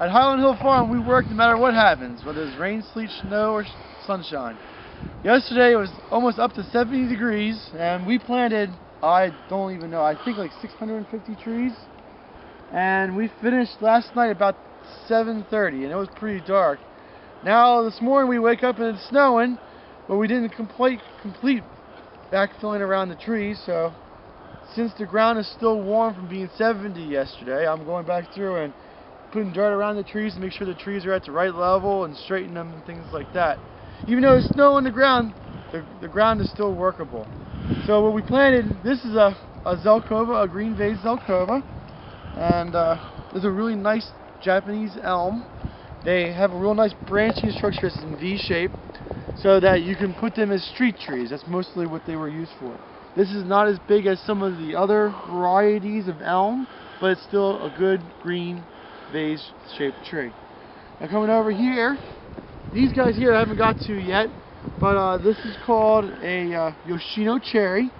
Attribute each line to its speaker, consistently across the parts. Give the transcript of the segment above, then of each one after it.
Speaker 1: At Highland Hill Farm, we work no matter what happens, whether it's rain, sleet, snow, or sunshine. Yesterday it was almost up to 70 degrees, and we planted, I don't even know, I think like 650 trees. And we finished last night about 7:30, and it was pretty dark. Now this morning we wake up and it's snowing, but we didn't complete backfilling around the trees. So since the ground is still warm from being 70 yesterday, I'm going back through and putting dirt around the trees to make sure the trees are at the right level and straighten them and things like that. Even though there's snow on the ground, the ground is still workable. So what we planted, this is a Zelkova, a green vase Zelkova, and there's a really nice Japanese elm. They have a real nice branching structure that's in V shape, so that you can put them as street trees. That's mostly what they were used for. This is not as big as some of the other varieties of elm, but it's still a good green vase shaped tree. Now coming over here, these guys here I haven't got to yet, but this is called a Yoshino cherry.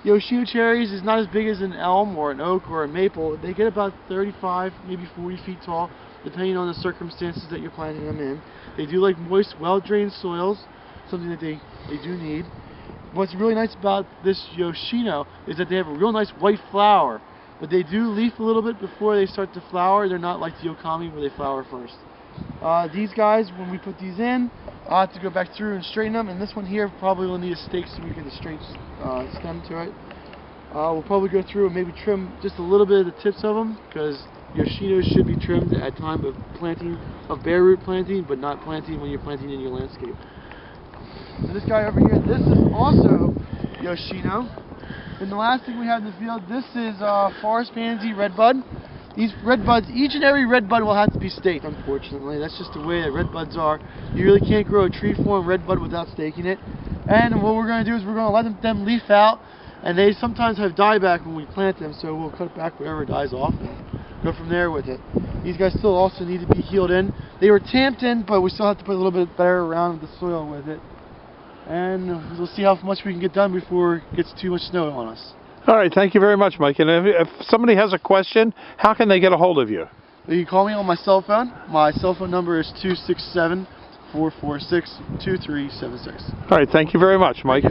Speaker 1: Yoshino cherries is not as big as an elm or an oak or a maple. They get about 35, maybe 40 feet tall, depending on the circumstances that you're planting them in. They do like moist, well-drained soils, something that they do need. What's really nice about this Yoshino is that they have a real nice white flower, but they do leaf a little bit before they start to flower. They're not like the Okami where they flower first. These guys, when we put these in, I'll have to go back through and straighten them, and this one here probably will need a stake so we get a straight stem to it. We'll probably go through and maybe trim just a little bit of the tips of them, because Yoshinos should be trimmed at time of planting, of bare root planting, but not planting when you're planting in your landscape. So this guy over here, this is also Yoshino. And the last thing we have in the field, this is forest pansy redbud. These redbuds, each and every redbud will have to be staked, unfortunately. That's just the way that redbuds are. You really can't grow a tree form redbud without staking it. And what we're going to do is we're going to let them leaf out, and they sometimes have dieback when we plant them, so we'll cut back whatever dies off and go from there with it. These guys still also need to be healed in. They were tamped in, but we still have to put a little bit better around the soil with it. And we'll see how much we can get done before it gets too much snow on us.
Speaker 2: All right, thank you very much, Mike. And if somebody has a question, how can they get a hold of you?
Speaker 1: You can call me on my cell phone. My cell phone number is 267-446-2376.
Speaker 2: All right, thank you very much, Mike.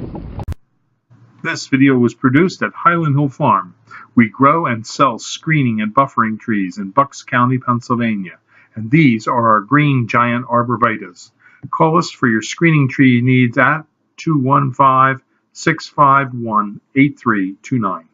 Speaker 3: This video was produced at Highland Hill Farm. We grow and sell screening and buffering trees in Bucks County, Pennsylvania. And these are our green giant arborvitaes. Call us for your screening tree needs at 215-651-8329.